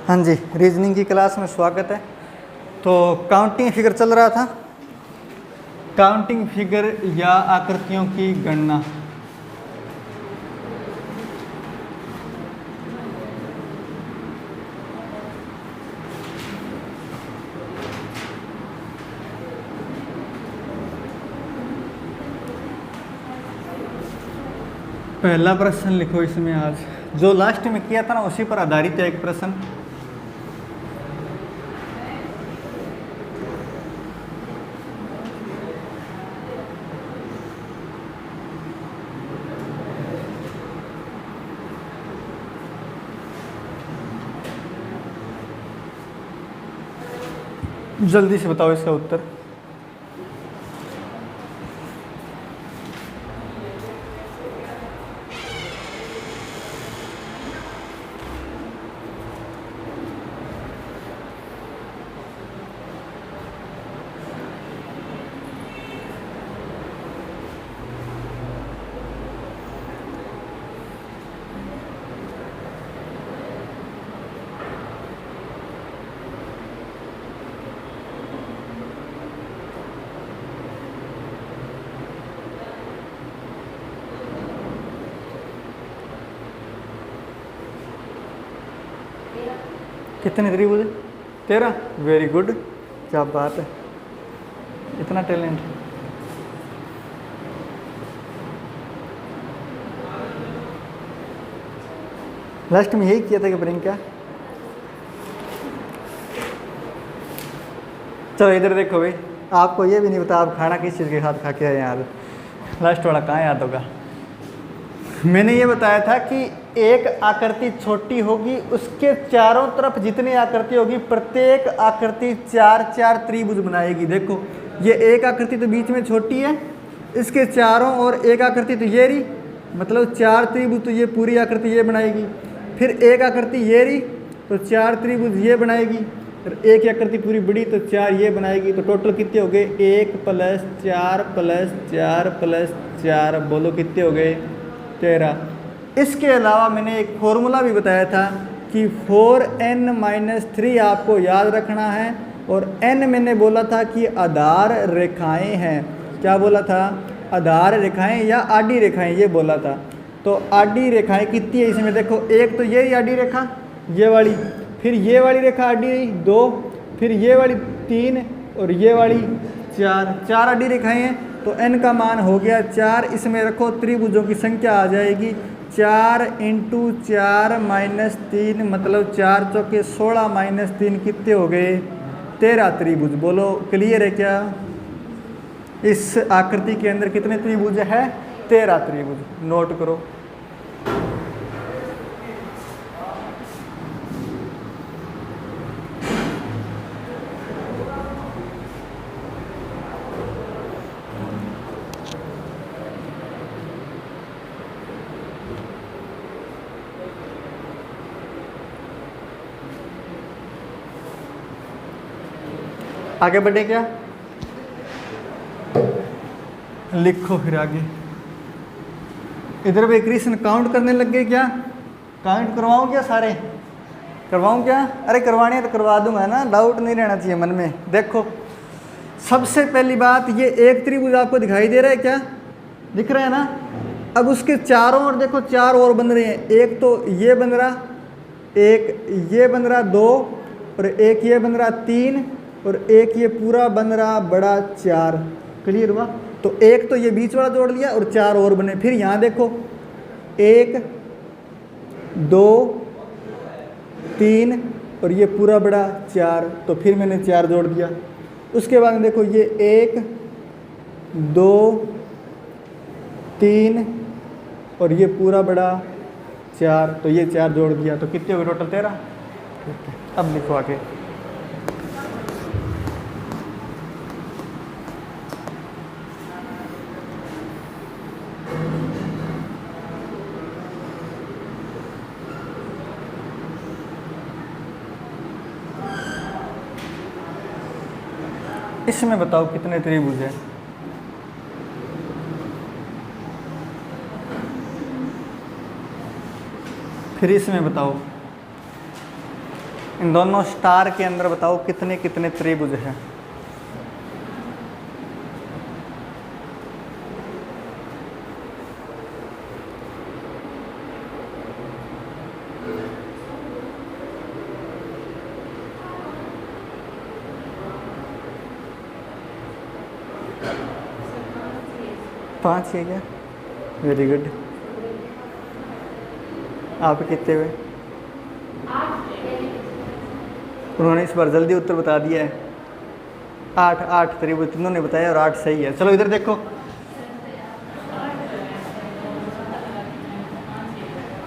हाँ जी, रीजनिंग की क्लास में स्वागत है। तो काउंटिंग फिगर चल रहा था, काउंटिंग फिगर या आकृतियों की गणना। पहला प्रश्न लिखो इसमें। आज जो लास्ट में किया था ना उसी पर आधारित है एक प्रश्न। जल्दी से बताओ इसका उत्तर। कितने त्रिभुज? 13। वेरी गुड, क्या बात है, इतना टैलेंट। लास्ट में यही किया था कि प्रियंका? चलो इधर देखो भाई, आपको ये भी नहीं पता आप खाना किस चीज़ के साथ खा के आए यार। लास्ट वाला कहाँ याद होगा? मैंने ये बताया था कि एक आकृति छोटी होगी, उसके चारों तरफ जितनी आकृति होगी प्रत्येक आकृति 4-4 त्रिभुज बनाएगी। देखो ये एक आकृति तो बीच में छोटी है, इसके चारों ओर एक आकृति तो ये रही, मतलब 4 त्रिभुज, तो ये पूरी आकृति ये बनाएगी। फिर एक आकृति ये रही तो 4 त्रिभुज ये बनाएगी, और एक आकृति पूरी बड़ी तो 4 ये बनाएगी। तो टोटल कितने हो गए? 1 + 4 + 4 + 4, बोलो कितने हो गए? 13। इसके अलावा मैंने एक फॉर्मूला भी बताया था कि 4n-3 आपको याद रखना है, और n मैंने बोला था कि आधार रेखाएं हैं। क्या बोला था? आधार रेखाएं या आडी रेखाएं, ये बोला था। तो आडी रेखाएं कितनी है इसमें? देखो एक तो ये आडी रेखा, ये वाली, फिर ये वाली रेखा आडी रही 2, फिर ये वाली 3 और ये वाली 4 आडी रेखाएं हैं। तो n का मान हो गया 4। इसमें रखो त्रिभुजों की संख्या आ जाएगी 4 × 4 - 3, मतलब 4 चौके 16 - 3 कितने हो गए? 13 त्रिभुज। बोलो क्लियर है क्या? इस आकृति के अंदर कितने त्रिभुज है? 13 त्रिभुज। नोट करो। आगे बढ़े क्या? लिखो फिर आगे। इधर भी कृष्ण काउंट करने लग गए क्या? काउंट करवाऊं क्या? सारे करवाऊं क्या? अरे करवाने तो करवा दूंगा ना, डाउट नहीं रहना चाहिए मन में। देखो सबसे पहली बात, ये एक त्रिभुज आपको दिखाई दे रहा है क्या? दिख रहा है ना? अब उसके चारों ओर देखो 4 और बन रहे हैं। एक तो ये बन रहा, एक ये बन रहा 2, और एक ये बन रहा 3, और एक ये पूरा बन रहा बड़ा 4। क्लियर हुआ? तो एक तो ये बीच वाला जोड़ लिया और 4 और बने। फिर यहाँ देखो 1 2 3 और ये पूरा बड़ा 4, तो फिर मैंने 4 जोड़ दिया। उसके बाद में देखो ये 1 2 3 और ये पूरा बड़ा 4, तो ये 4 जोड़ दिया। तो कितने हो गए टोटल? 13। ठीक है, अब लिखो आगे। इसमें बताओ कितने त्रिभुज हैं? फिर इसमें बताओ। इन दोनों स्टार के अंदर बताओ कितने कितने त्रिभुज हैं। पाँच है क्या? Very good. आप कितने हुए? उन्होंने इस बार जल्दी उत्तर बता दिया है। 8 त्रिभुज तीनों ने बताया और 8 सही है। चलो इधर देखो,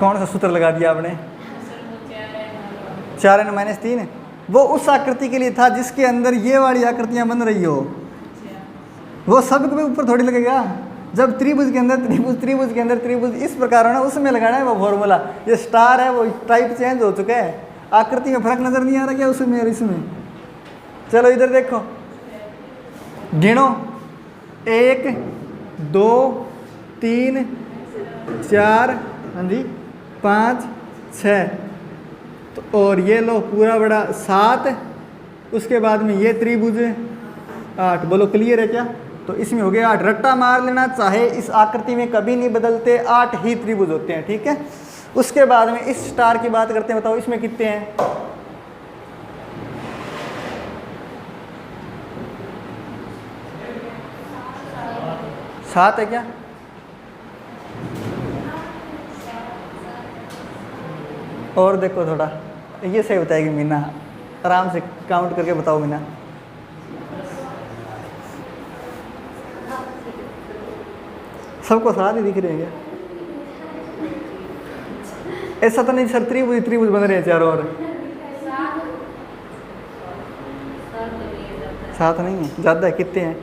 कौन सा सूत्र लगा दिया आपने? 4n-3। वो उस आकृति के लिए था जिसके अंदर ये वाली आकृतियां बन रही हो, वो सब के ऊपर थोड़ी लगेगा। जब त्रिभुज के अंदर त्रिभुज, त्रिभुज के अंदर त्रिभुज, इस प्रकार ना उसमें लगाना है वो फॉर्मूला। ये स्टार है, वो टाइप चेंज हो चुका है, आकृति में फर्क नजर नहीं आ रहा क्या उसमें और इसमें? चलो इधर देखो, गिनो 1 2 3 4, हाँ जी 5 6, तो और ये लो पूरा बड़ा 7, उसके बाद में ये त्रिभुज 8। बोलो क्लियर है क्या? तो इसमें हो गया 8। रट्टा मार लेना, चाहे इस आकृति में कभी नहीं बदलते, 8 ही त्रिभुज होते हैं, ठीक है। उसके बाद में इस स्टार की बात करते हैं, बताओ इसमें कितने हैं? 7 है क्या? और देखो थोड़ा, ये सही बताएगी मीना, आराम से काउंट करके बताओ मीना। सबको 7 ही दिख रहे हैं क्या? ऐसा तो नहीं सर, त्रिभुज त्रिभुज बन रहे हैं चारों ओर। 7 नहीं है, ज़्यादा है। कितने हैं?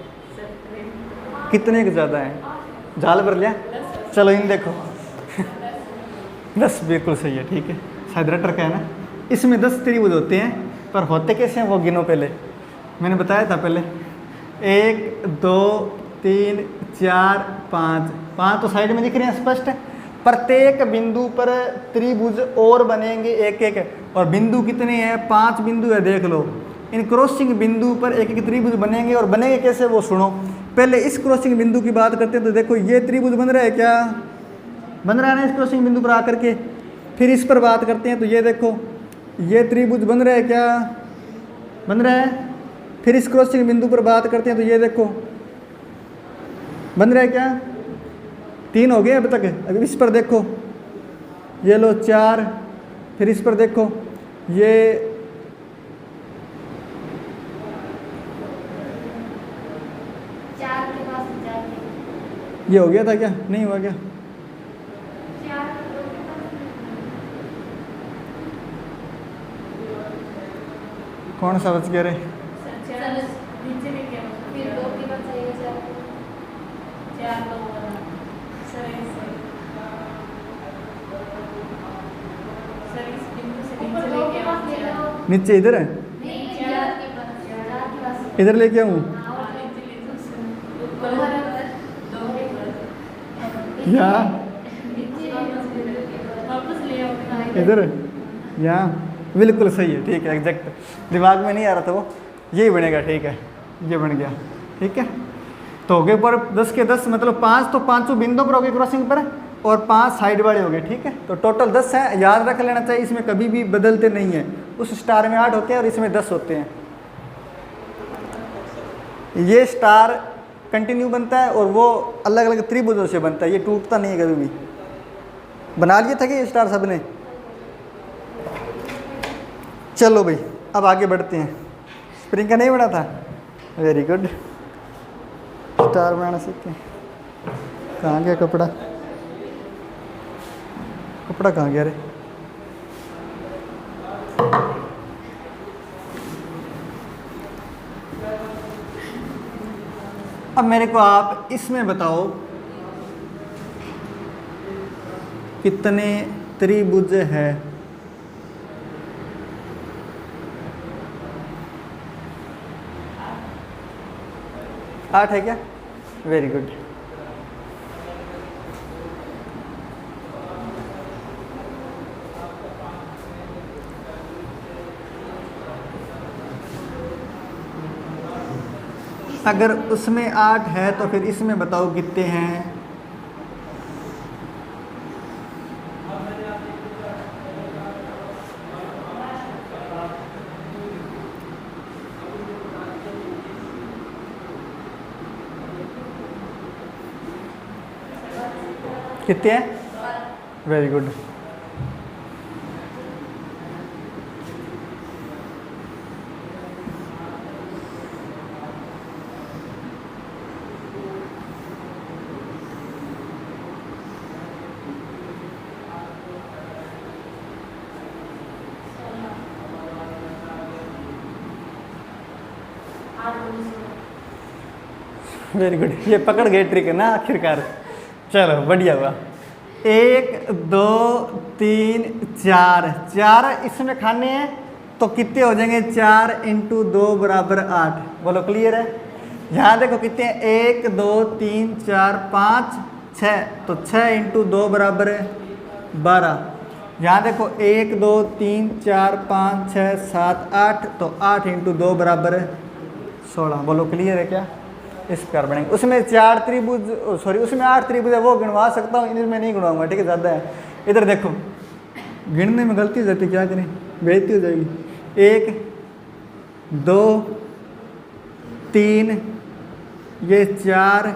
कितने के ज़्यादा हैं? झाल भर लिया? चलो इन देखो 10 बिल्कुल सही है, ठीक है। शायद रटर का है ना। इसमें 10 त्रिभुज होते हैं, पर होते कैसे हैं वो गिनो। पहले मैंने बताया था, पहले 1 2 3 4 5 तो साइड में दिख रहे हैं स्पष्ट। प्रत्येक बिंदु पर त्रिभुज और बनेंगे एक एक, और बिंदु कितने हैं? 5 बिंदु है, देख लो। इन क्रॉसिंग बिंदु पर एक एक त्रिभुज बनेंगे, और बनेंगे कैसे वो सुनो। पहले इस क्रॉसिंग बिंदु की बात करते हैं, तो देखो ये त्रिभुज बन रहा है क्या? बन रहा है ना इस क्रॉसिंग बिंदु पर आकर के। फिर इस पर बात करते हैं, तो ये देखो ये त्रिभुज बन रहा है क्या? बन रहा है। फिर इस क्रॉसिंग बिंदु पर बात करते हैं, तो ये देखो बन रहा है क्या? 3 हो गए अब तक। अब इस पर देखो, ये लो 4। फिर इस पर देखो, ये हो गया था क्या? नहीं हुआ क्या? कौन सा बच गया रे? नीचे इधर है, इधर लेके आऊँ यहाँ? इधर यहाँ बिल्कुल सही है, ठीक है। एग्जैक्ट दिमाग में नहीं आ रहा था वो, यही बनेगा, ठीक है। ये बन गया, ठीक है। तो हो गए पर 10 के 10, मतलब 5 तो 5 बिंदुओं पर हो गए क्रॉसिंग पर, और 5 साइड वाले हो गए, ठीक है। तो टोटल 10 है, याद रख लेना चाहिए। इसमें कभी भी बदलते नहीं है। उस स्टार में 8 होते हैं और इसमें 10 होते हैं। ये स्टार कंटिन्यू बनता है और वो अलग अलग त्रिभुजों से बनता है, ये टूटता नहीं है कभी भी। बना लिए थे कि ये स्टार सबने? चलो भाई अब आगे बढ़ते हैं। स्प्रिंग का नहीं बना था? वेरी गुड, स्टार बनाना सीखते हैं। कहाँ गया कपड़ा? कपड़ा कहाँ गया रे? अब मेरे को आप इसमें बताओ कितने त्रिभुज है? आठ है क्या? Very good. अगर उसमें 8 है तो फिर इसमें बताओ कितने हैं। कितने हैं? Very good. वेरी गुड, ये पकड़ गए ट्रिक है ना आखिरकार। चलो बढ़िया हुआ। 1 2 3 4 4 इसमें खाने हैं तो कितने हो जाएंगे? 4 × 2 = 8। बोलो क्लियर है? यहाँ देखो कितने हैं? 1 2 3 4 5 6, तो 6 × 2 = 12। यहाँ देखो 1 2 3 4 5 6 7 8, तो 8 × 2 = 16। बोलो क्लियर है क्या? इस प्रकार बनेंगे। उसमें 4 त्रिभुज, सॉरी उसमें 8 त्रिभुज है, वो गिनवा सकता हूँ, इनमें नहीं गिनवाऊंगा, ठीक है, ज़्यादा है। इधर देखो गिनने में गलती हो जाती, क्या करें, बेइज्जती हो जाएगी। 1 2 3, ये 4,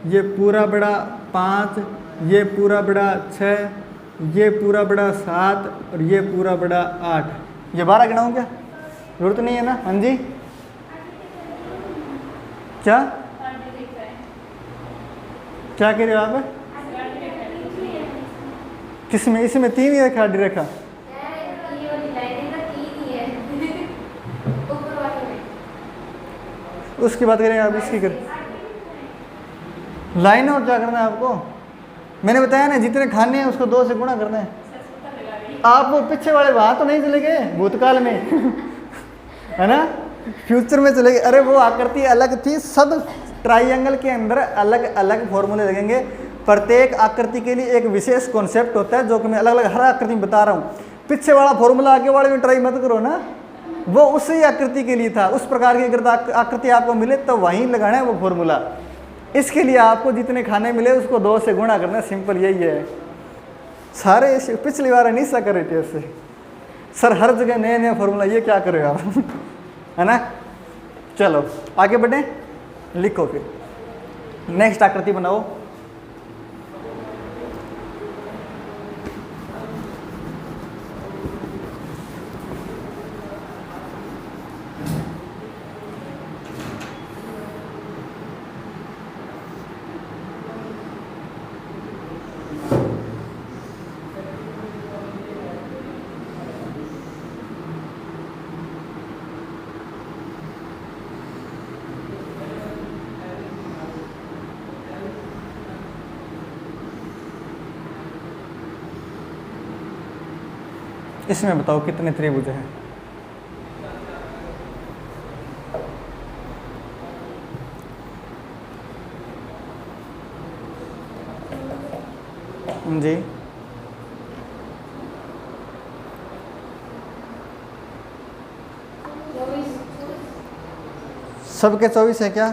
ये पूरा बड़ा 5, ये पूरा बड़ा 6, ये पूरा बड़ा 7 और ये पूरा बड़ा 8। ये 12 गिनाऊँ क्या? जरूरत नहीं है ना? हाँ जी, क्या क्या कह रहे हो आप? किसमें? इसमें 3 ही है खाड़ी रेखा। उसकी बात करेंगे आप, इसकी करें। लाइन और क्या करना है आपको? मैंने बताया ना, जितने खाने हैं उसको 2 से गुणा करना है। आप वो पीछे वाले वहां तो नहीं चले गए भूतकाल में है ना, फ्यूचर में चले गए। अरे वो आकृति अलग थी, सब ट्राइंगल के अंदर अलग अलग फॉर्मूले लगेंगे। प्रत्येक आकृति के लिए एक विशेष कॉन्सेप्ट होता है, जो कि मैं अलग अलग हर आकृति में बता रहा हूँ। पीछे वाला फॉर्मूला आगे वाले में ट्राई मत करो ना, वो उसी आकृति के लिए था। उस प्रकार की अगर आकृति आपको मिले तो वहीं लगाना है वो फॉर्मूला। इसके लिए आपको जितने खाने मिले उसको 2 से गुणा करना, सिंपल यही है। सारे पिछली बार नहीं सा कर रहे थे उससे, सर हर जगह नया नया फॉर्मूला, ये क्या करोगे आप है ना। चलो आगे बढ़े, लिखो फिर नेक्स्ट आकृति बनाओ। इसमें बताओ कितने त्रिभुज हैं? जी सबके 24 है क्या?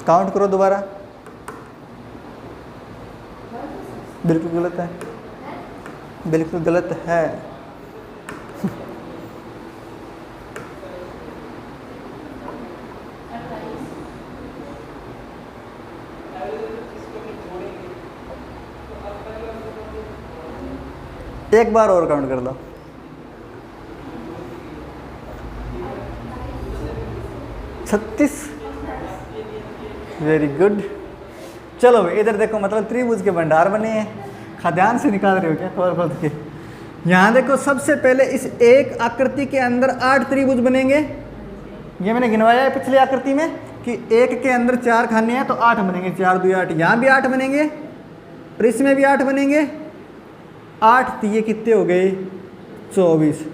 काउंट करो दोबारा। बिल्कुल गलत है, बिल्कुल गलत है। एक बार और काउंट कर लो। छत्तीस, वेरी गुड। चलो इधर देखो, मतलब त्रिभुज के भंडार बने हैं। खाद्यान्न से निकाल रहे हो क्या खोल खोल के? यहाँ देखो सबसे पहले इस एक आकृति के अंदर 8 त्रिभुज बनेंगे। ये मैंने गिनवाया है पिछली आकृति में कि एक के अंदर 4 खाने हैं तो 8 बनेंगे, 4 2 8। यहाँ भी 8 बनेंगे और इसमें भी 8 बनेंगे। 8 दिए कितने हो गए? 24।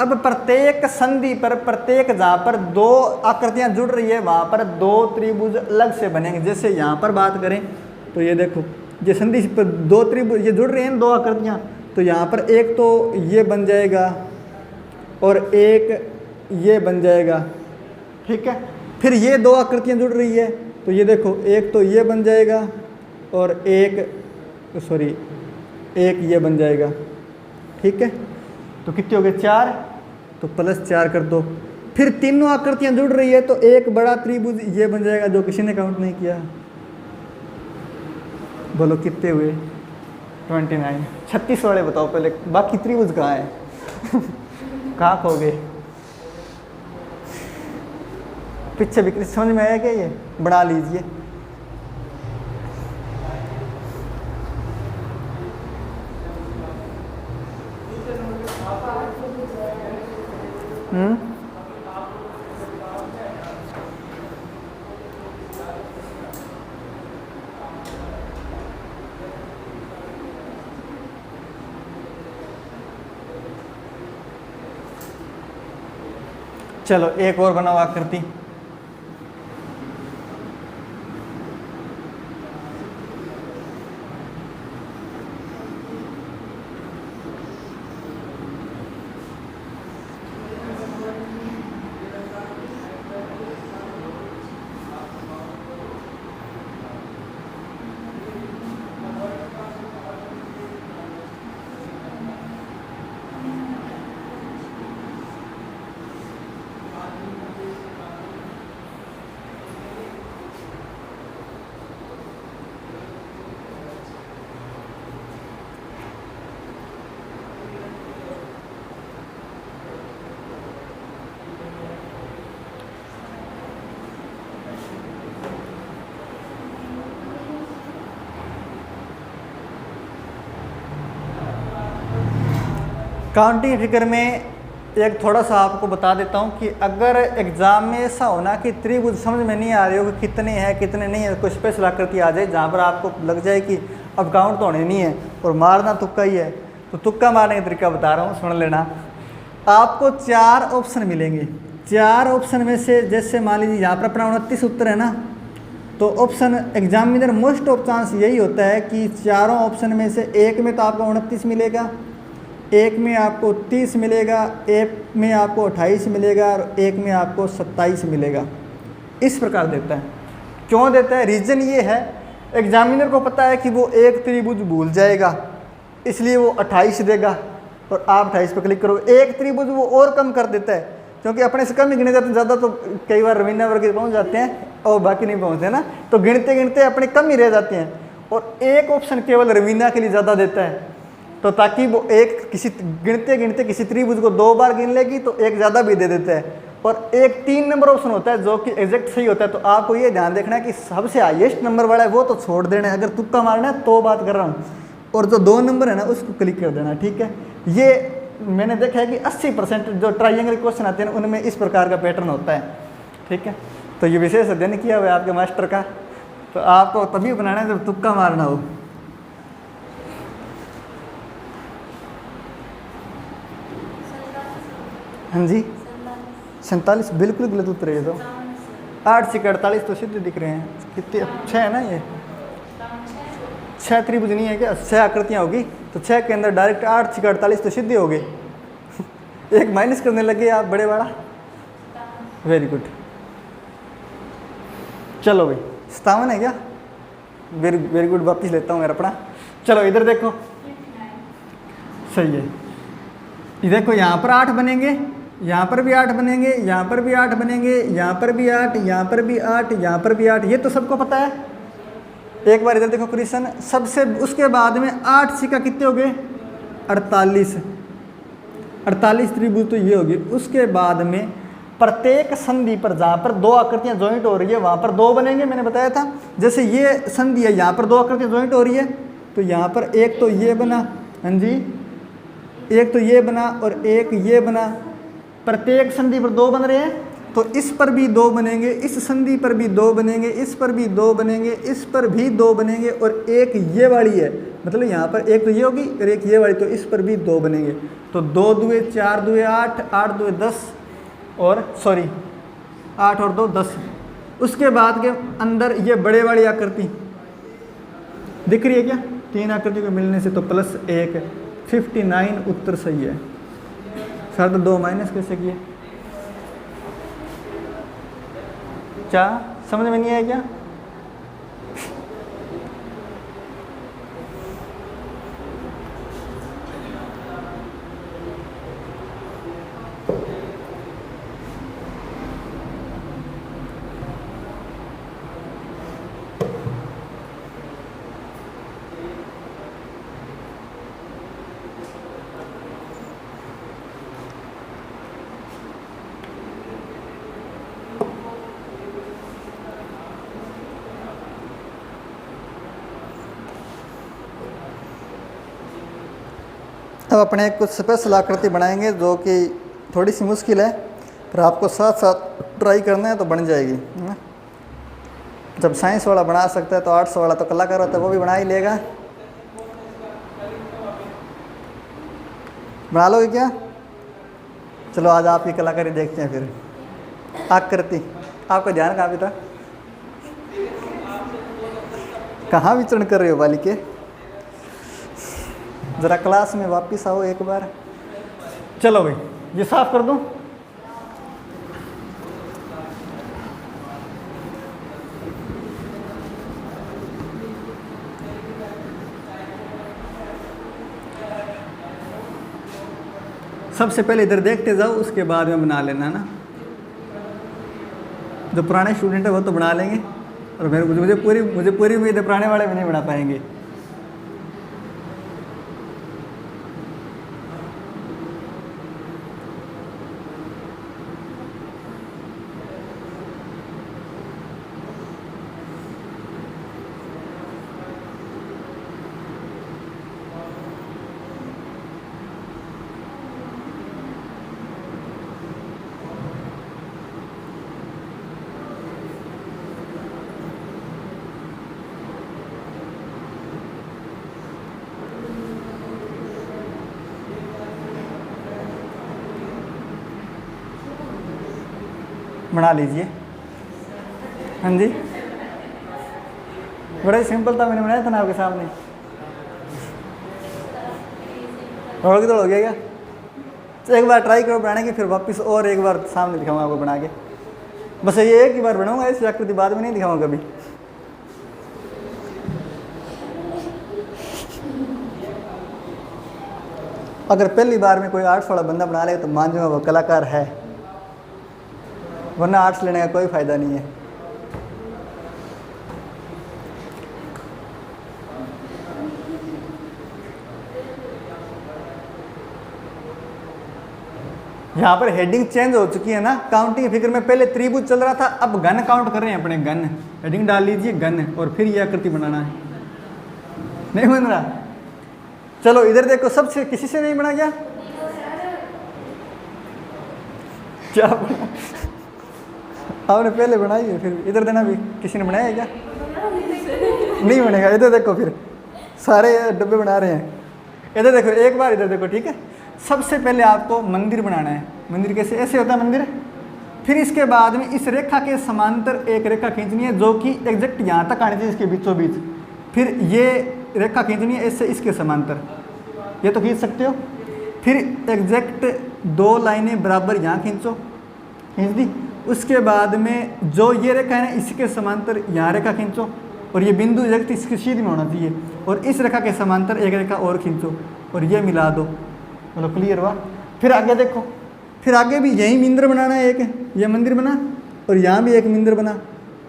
अब प्रत्येक संधि पर, प्रत्येक जहाँ पर 2 आकृतियाँ जुड़ रही है वहाँ पर 2 त्रिभुज अलग से बनेंगे। जैसे यहाँ पर बात करें तो ये देखो, ये संधि पर 2 त्रिभुज ये जुड़ रहे हैं 2 आकृतियाँ, तो यहाँ पर एक तो ये बन जाएगा और एक ये बन जाएगा, ठीक है। फिर ये दो आकृतियाँ जुड़ रही है, तो ये देखो एक तो ये बन जाएगा और एक ये बन जाएगा, ठीक है। तो कितने हो गए 4, तो +4 कर दो। फिर तीनों आकृतियाँ जुड़ रही है, तो एक बड़ा त्रिभुज ये बन जाएगा, जो किसी ने काउंट नहीं किया। बोलो कितने हुए? 29। 36 वाले बताओ पहले, बाकी त्रिभुज कहाँ है? कहाँ खो गए? पीछे भी समझ में आया क्या? ये बना लीजिए। चलो एक और बनाओ आकृति। काउंटिंग फिगर में एक थोड़ा सा आपको बता देता हूँ कि अगर एग्ज़ाम में ऐसा होना कि त्रिभुज समझ में नहीं आ रही हो कि कितने हैं कितने नहीं है, कोई स्पेशल आकृति आ जाए जहाँ पर आपको लग जाए कि अब काउंट तो होने नहीं है और मारना तुक्का ही है, तो तुक्का मारने का तरीका बता रहा हूँ, सुन लेना। आपको 4 ऑप्शन मिलेंगे। 4 ऑप्शन में से जैसे मान लीजिए यहाँ पर अपना 29 उत्तर है ना, तो option examiner most of chance यही होता है कि चारों ऑप्शन में से एक में तो आपको 29 मिलेगा, एक में आपको 30 मिलेगा, एक में आपको 28 मिलेगा और एक में आपको 27 मिलेगा। इस प्रकार देता है। क्यों देता है? रीज़न ये है, एग्जामिनर को पता है कि वो एक त्रिभुज भूल जाएगा, इसलिए वो 28 देगा और आप 28 पर क्लिक करोगे। एक त्रिभुज वो और कम कर देता है, क्योंकि अपने से कम ही गिने जाते हैं, ज़्यादा तो कई बार रवीना वर्ग पहुँच जाते हैं और बाकी नहीं पहुँचते ना, तो गिनते गिनते अपने कम ही रह जाते हैं। और एक ऑप्शन केवल रवीना के लिए ज़्यादा देता है, तो ताकि वो एक किसी गिनते गिनते किसी त्रिभुज को 2 बार गिन लेगी तो एक ज़्यादा भी दे देता है। और एक 3 नंबर ऑप्शन होता है जो कि एग्जैक्ट सही होता है, तो आपको ये ध्यान देखना है कि सबसे हाईएस्ट नंबर वाला है वो तो छोड़ देना है, अगर तुक्का मारना है तो बात कर रहा हूँ, और जो 2 नंबर है ना उसको क्लिक कर देना, ठीक है। ये मैंने देखा है कि 80% जो ट्राइंगल क्वेश्चन आते हैं उनमें इस प्रकार का पैटर्न होता है, ठीक है। तो ये विशेष अध्ययन किया हुआ है आपके मास्टर का, तो आपको तभी बनाना है जब तुक्का मारना हो। हाँ जी 47 बिल्कुल गलत उत्तर है। तो 8 से 48 तो सीधे दिख रहे हैं, कितने 6 है ना, ये 6 त्रिभुज नहीं है क्या? 6 आकृतियाँ होगी, तो 6 के अंदर डायरेक्ट 8 से 48 तो सीधे हो गए। एक माइनस करने लगे आप बड़े बड़ा। Very good. चलो भाई 57 है क्या? वेरी वेरी गुड, वापस लेता हूँ मेरा अपना। चलो इधर देखो, सही है। ये देखो यहाँ पर 8 बनेंगे, यहाँ पर भी 8 बनेंगे, यहाँ पर भी 8 बनेंगे, यहाँ पर भी 8, यहाँ पर भी 8, यहाँ पर भी 8, ये तो सबको पता है। एक बार इधर देखो क्वेश्चन, सबसे उसके बाद में 8 सिक्का कितने हो गए? 48 त्रिभुज तो ये होगी। उसके बाद में प्रत्येक संधि पर जहाँ पर 2 आकृतियाँ ज्वाइंट हो रही है वहाँ पर 2 बनेंगे, मैंने बताया था। जैसे ये संधि है, यहाँ पर 2 आकृतियाँ ज्वाइंट हो रही है, तो यहाँ पर एक तो ये बना, हाँ जी, एक तो ये बना और एक ये बना। प्रत्येक संधि पर 2 बन रहे हैं, तो इस पर भी 2 बनेंगे, इस संधि पर भी 2 बनेंगे, इस पर भी 2 बनेंगे, इस पर भी 2 बनेंगे और एक ये वाली है, मतलब यहाँ पर एक तो ये होगी और एक ये वाली, तो इस पर भी 2 बनेंगे। तो 2 दुए 4 दुए 8, 8 दुए 10 और 8 और 2 10। उसके बाद के अंदर ये बड़े वाली आकृति दिख रही है क्या? 3 आकृति को मिलने से तो +1, 59 उत्तर सही है। सर तो 2 माइनस कैसे किए? क्या समझ में नहीं आया क्या? अब अपने कुछ स्पेशल आकृति बनाएंगे जो कि थोड़ी सी मुश्किल है, पर आपको साथ साथ ट्राई करना है तो बन जाएगी, है ना। जब साइंस वाला बना सकता है तो आर्ट्स वाला तो कलाकार होता है वो भी बना ही लेगा। बना लोगे क्या? चलो आज आपकी कलाकारी देखते हैं फिर। आकृति, आपका ध्यान कहाँ पे था? कहाँ विचरण कर रहे हो बालिके? ज़रा क्लास में वापस आओ एक बार। चलो भाई ये साफ कर दूं। सबसे पहले इधर देखते जाओ, उसके बाद में बना लेना ना। जो पुराने स्टूडेंट है वो तो बना लेंगे, और मुझे पूरी उम्मीद है पुराने वाले भी नहीं बना पाएंगे। बना लीजिए। हाँ जी, बड़ा ही सिंपल था, मैंने बनाया था ना आपके सामने। और किधर हो गया क्या? तो एक बार ट्राई करो बनाने की, फिर वापस और एक बार सामने दिखाऊंगा आपको बना के। बस ये एक ही बार बनाऊंगा, इस आकृति बाद में नहीं दिखाऊंगा कभी। अगर पहली बार में कोई आर्ट्स वाला बंदा बना ले तो मान जाऊंगा वो कलाकार है, वरना आर्ट्स लेने का कोई फ़ायदा नहीं है। यहाँ पर हेडिंग चेंज हो चुकी है ना, काउंटिंग फिगर में पहले त्रिभुज चल रहा था, अब घन काउंट कर रहे हैं अपने। घन हेडिंग डाल लीजिए, घन, और फिर ये आकृति बनाना है। नहीं बन रहा? चलो इधर देखो, सबसे किसी से नहीं बना क्या? क्या बना? आपने पहले बनाई है, फिर इधर देना भी किसी ने बनाया है क्या? नहीं बनेगा। इधर देखो, फिर सारे डब्बे बना रहे हैं। इधर देखो एक बार, इधर देखो, ठीक है। सबसे पहले आपको मंदिर बनाना है। मंदिर कैसे? ऐसे होता है मंदिर। फिर इसके बाद में इस रेखा के समांतर एक रेखा खींचनी है जो कि एग्जैक्ट यहाँ तक आनी चाहिए, इसके बीचों बीच। फिर ये रेखा खींचनी है इससे इसके समांतर, ये तो खींच सकते हो। फिर एग्जैक्ट 2 लाइनें बराबर यहाँ खींचो, खींच दी। उसके बाद में जो ये रेखा है ना, इसके समांतर यहाँ रेखा खींचो, और ये बिंदु एग्जैक्ट इसकी सीध में होना चाहिए। और इस रेखा के समांतर एक रेखा और खींचो और ये मिला दो। बोलो क्लियर हुआ? फिर आगे देखो, फिर आगे भी यही मंदिर बनाना है। एक ये मंदिर बना और यहाँ भी एक मंदिर बना।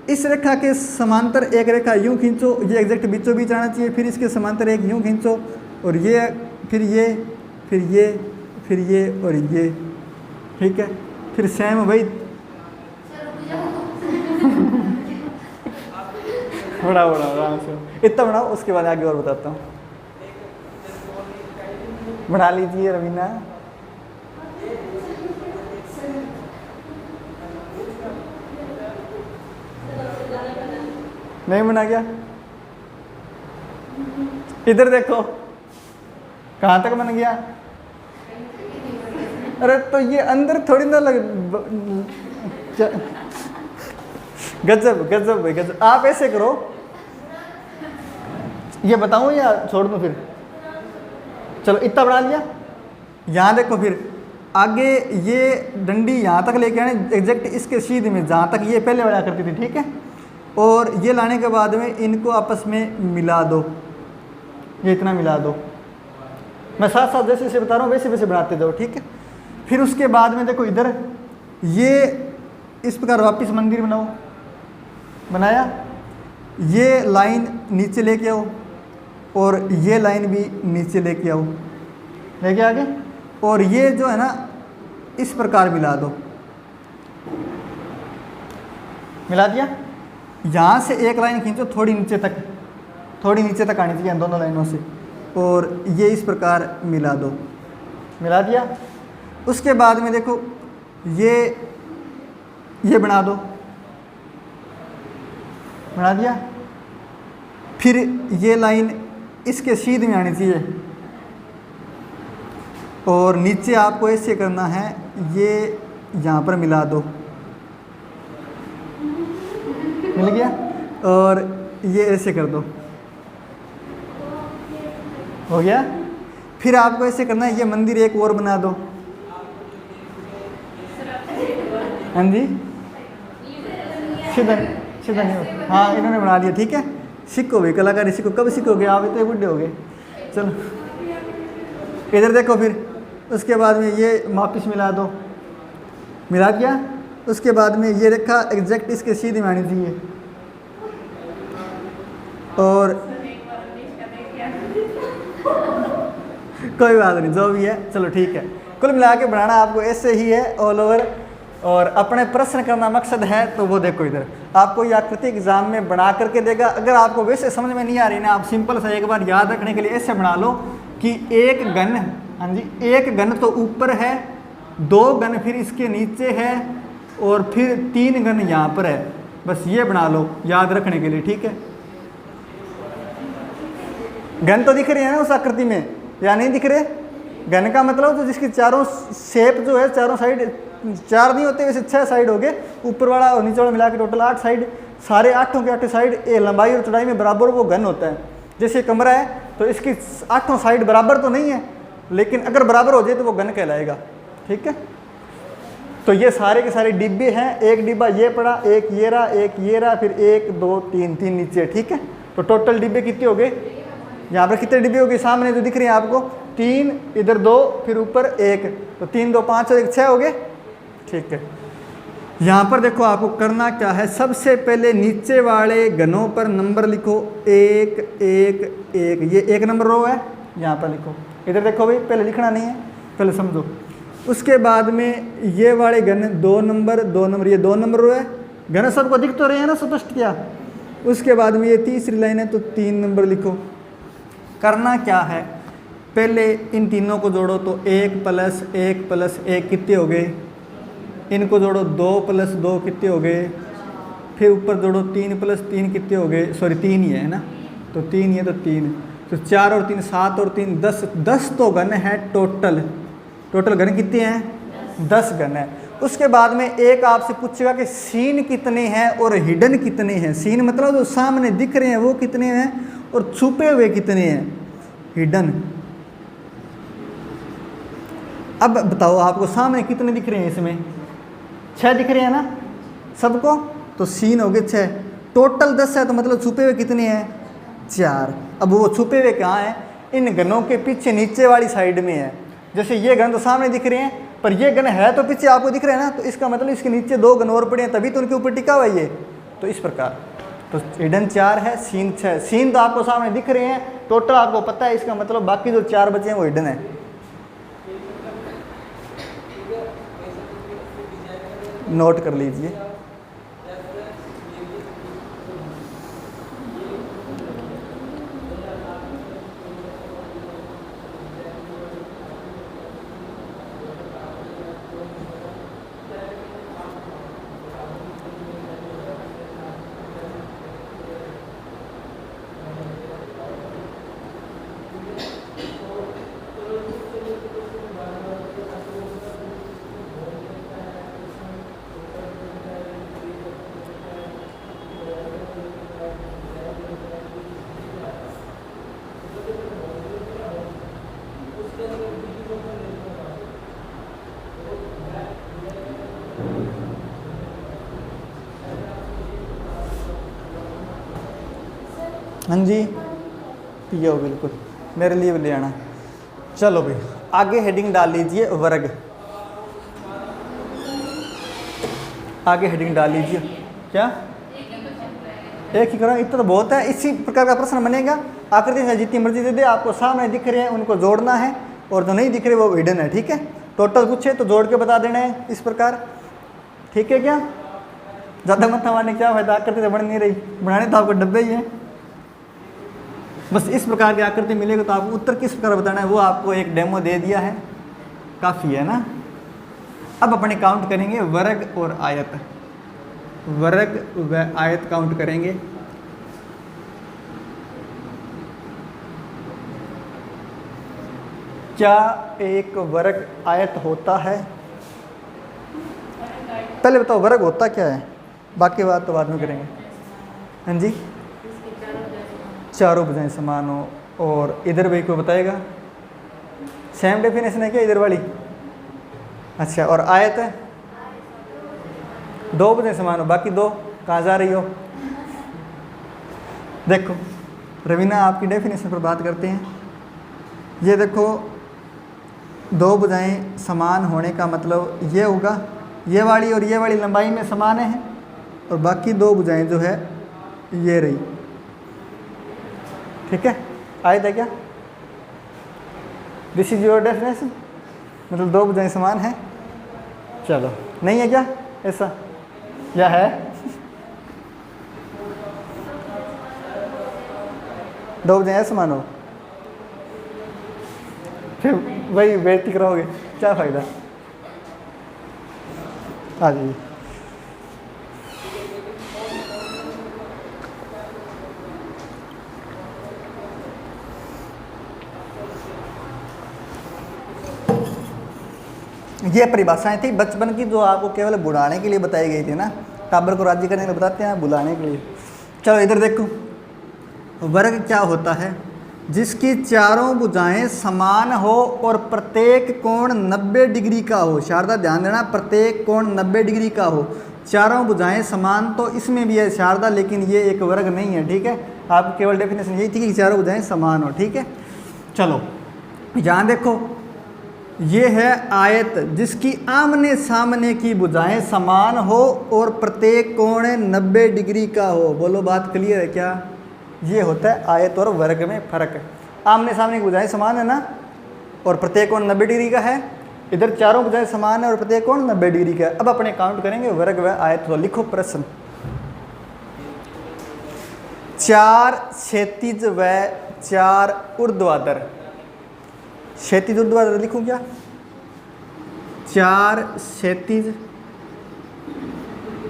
इस रेखा के समांतर एक रेखा यूँ खींचो, ये एग्जैक्ट बीचों बीच आना चाहिए। फिर इसके समांतर एक यूँ खींचो, और ये फिर ये फिर ये फिर ये और ये, ठीक है। फिर सेम भाई बढ़ाओ आराम से, इतना बढ़ाओ। उसके बाद आगे और बताता हूँ। बढ़ा लीजिए रवीना। नहीं बना गया? इधर देखो कहाँ तक बन गया। अरे तो ये अंदर थोड़ी ना लग। गजब गजब भाई गजब। आप ऐसे करो, ये बताऊं या छोड़ दूं? फिर चलो इतना बढ़ा लिया। यहाँ देखो, फिर आगे ये डंडी यहाँ तक लेके आने एग्जैक्ट इसके सीधे में जहाँ तक ये पहले वाला करती थी, ठीक है। और ये लाने के बाद में इनको आपस में मिला दो, ये इतना मिला दो। मैं साथ साथ जैसे जैसे बता रहा हूँ वैसे वैसे बनाते जाओ, ठीक है। फिर उसके बाद में देखो इधर ये इस प्रकार वापस मंदिर बनाओ, बनाया, ये लाइन नीचे लेके आओ और ये लाइन भी नीचे लेके आओ, लेके आगे, और ये जो है ना इस प्रकार मिला दो, मिला दिया। यहाँ से एक लाइन खींचो थोड़ी नीचे तक, थोड़ी नीचे तक आनी चाहिए दोनों लाइनों से, और ये इस प्रकार मिला दो, मिला दिया। उसके बाद में देखो ये बना दो, बना दिया। फिर ये लाइन इसके सीधे में आनी चाहिए और नीचे आपको ऐसे करना है, ये यहाँ पर मिला दो, मिल गया, और ये ऐसे कर दो, हो गया। फिर आपको ऐसे करना है, ये मंदिर एक और बना दो, हाँ जी, सीधा सीधा नहीं, हाँ इन्होंने बना दिया, ठीक है। सीखो भाई कलाकारी सीखो, कब सीखोगे आप, इतने बुढ़े हो गए। चलो इधर देखो, फिर उसके बाद में ये वापिस मिला दो, मिला दिया। उसके बाद में ये रेखा एग्जैक्ट इसके सीधे में आनी चाहिए, और कोई बात नहीं जो भी है, चलो ठीक है। कुल मिला के बनाना आपको ऐसे ही है ऑल ओवर, और अपने प्रश्न करना मकसद है तो वो देखो इधर आपको ये आकृति एग्जाम में बना करके देगा। अगर आपको वैसे समझ में नहीं आ रही ना, आप सिंपल सा एक बार याद रखने के लिए ऐसे बना लो कि एक गन, हाँ जी, एक गन तो ऊपर है, दो गन फिर इसके नीचे है, और फिर तीन गन यहाँ पर है। बस ये बना लो याद रखने के लिए, ठीक है। गन तो दिख रही है ना उस आकृति में, या नहीं दिख रहे? गन का मतलब तो जिसकी चारों शेप जो है, चारों साइड, चार नहीं होते वैसे 6 साइड हो गए, ऊपर वाला और नीचे वाला मिला के टोटल 8 साइड, सारे 8 के 8 साइड ये लंबाई और चौड़ाई में बराबर वो गन होता है। जैसे कमरा है तो इसकी 8 साइड बराबर तो नहीं है, लेकिन अगर बराबर हो जाए तो वो गन कहलाएगा, ठीक है। तो ये सारे के सारे डिब्बे हैं, एक डिब्बा ये पड़ा, एक ये रहा, एक ये रहा, फिर 1 2 3 3 नीचे, ठीक है। तो टोटल डिब्बे कितने हो गए, यहाँ पर कितने डिब्बे हो गए, सामने जो दिख रही है आपको 3, इधर 2, फिर ऊपर 1, तो 3 2 5 और 1 6 हो गए, ठीक है। यहाँ पर देखो आपको करना क्या है, सबसे पहले नीचे वाले गनों पर नंबर लिखो, 1 1 1, ये 1 नंबर रो है, यहाँ पर लिखो। इधर देखो भाई, पहले लिखना नहीं है, पहले समझो। उसके बाद में ये वाले गन 2 नंबर 2 नंबर, ये 2 नंबर रो है, गन सबको दिख तो रहे हैं ना स्पष्ट क्या। उसके बाद में ये तीसरी लाइन है तो 3 नंबर लिखो। करना क्या है, पहले इन तीनों को जोड़ो, तो 1 + 1 + 1 कितने हो गए, इनको जोड़ो 2 + 2 कितने हो गए, फिर ऊपर जोड़ो 3 + 3 कितने हो गए, सॉरी 3 ही है ना, तो 3 ही है, तो 3, तो 4 और 3 7 और 3 10, 10 तो गन है टोटल। टोटल गन कितने हैं, 10 गन है। उसके बाद में एक आपसे पूछेगा कि सीन कितने हैं और हिडन कितने हैं। सीन मतलब जो सामने दिख रहे हैं वो कितने हैं, और छुपे हुए कितने हैं, हिडन। अब बताओ आपको सामने कितने दिख रहे हैं, इसमें 6 दिख रहे हैं ना सबको, तो सीन हो गए 6, टोटल 10 है, तो मतलब छुपे हुए कितने हैं, 4। अब वो छुपे हुए कहाँ हैं, इन गनों के पीछे नीचे वाली साइड में है। जैसे ये गन तो सामने दिख रहे हैं, पर ये गन है तो पीछे आपको दिख रहे हैं ना, तो इसका मतलब इसके नीचे 2 गन और पड़े हैं, तभी तो उनके ऊपर टिका हुआ है ये। तो इस प्रकार, तो हिडन 4 है, सीन 6। सीन तो आपको सामने दिख रहे हैं, टोटल आपको पता है, इसका मतलब बाकी जो 4 बचे हैं वो हिडन है। नोट कर लीजिए। हाँ जी, पियो बिल्कुल, मेरे लिए भी ले आना। चलो भाई आगे हेडिंग डाल लीजिए वर्ग, आगे हेडिंग डाल लीजिए। क्या एक ही करो, इतना तो बहुत है। इसी प्रकार का प्रश्न बनेगा, आकृति में जितनी मर्जी दे दे, आपको सामने दिख रहे हैं उनको जोड़ना है, और जो नहीं दिख रहे वो हिडन है, ठीक है। टोटल पूछे तो जोड़ के बता देना है इस प्रकार, ठीक है। क्या ज़्यादा मत मारने क्या फायदा, आकृति तो बन नहीं रही, बनाने तो आपको डब्बे ही हैं। बस इस प्रकार की आकृति मिलेगी तो आपको उत्तर किस प्रकार बताना है वो आपको एक डेमो दे दिया है, काफ़ी है ना। अब अपने काउंट करेंगे वर्ग और आयत, वर्ग व आयत काउंट करेंगे। क्या एक वर्ग आयत होता है? पहले बताओ वर्ग होता क्या है, बाकी बात तो बाद में करेंगे। हाँ जी, चारों भुजाएं समान हो, और इधर भाई को बताएगा, सेम डेफिनेशन है क्या इधर वाली? अच्छा, और आयत है दो भुजाएं समान हो, बाकी दो कहाँ जा रही हो? देखो रवीना आपकी डेफिनेशन पर बात करते हैं। ये देखो, दो भुजाएं समान होने का मतलब ये होगा, ये वाली और ये वाली लंबाई में समान है, और बाकी दो भुजाएं जो है ये रही, ठीक है। आयत है क्या? दिस इज योर डेफिनेशन, मतलब दो भुजाएं समान है। चलो, नहीं है क्या ऐसा, या है? दो भुजाएं समान हो, फिर वही बेइज्जती कराओगे, क्या फायदा। हाँ जी, ये परिभाषाएं थी बचपन की जो आपको केवल बुलाने के लिए बताई गई थी ना, टाबर को राज्य करने के लिए बताते हैं, बुलाने के लिए। चलो इधर देखो, वर्ग क्या होता है? जिसकी चारों भुजाएं समान हो और प्रत्येक कोण 90 डिग्री का हो। शारदा ध्यान देना, प्रत्येक कोण 90 डिग्री का हो। चारों भुजाएं समान तो इसमें भी है शारदा, लेकिन ये एक वर्ग नहीं है, ठीक है। आपकी केवल डेफिनेशन यही थी कि चारों भुजाएं समान हो, ठीक है। चलो यहाँ देखो, ये है आयत, जिसकी आमने सामने की भुजाएं समान हो और प्रत्येक कोण 90 डिग्री का हो। बोलो बात क्लियर है क्या? ये होता है आयत और वर्ग में फर्क। आमने सामने की भुजाएं समान है ना, और प्रत्येक कोण 90 डिग्री का है। इधर चारों भुजाएं समान है और प्रत्येक कोण 90 डिग्री का है। अब अपने काउंट करेंगे वर्ग व आयत। तो लिखो प्रश्न, 4 क्षैतिज व 4 ऊर्ध्वाधर। क्षैतिज ऊर्ध्वाधर लिखूं क्या? 4 क्षैतिज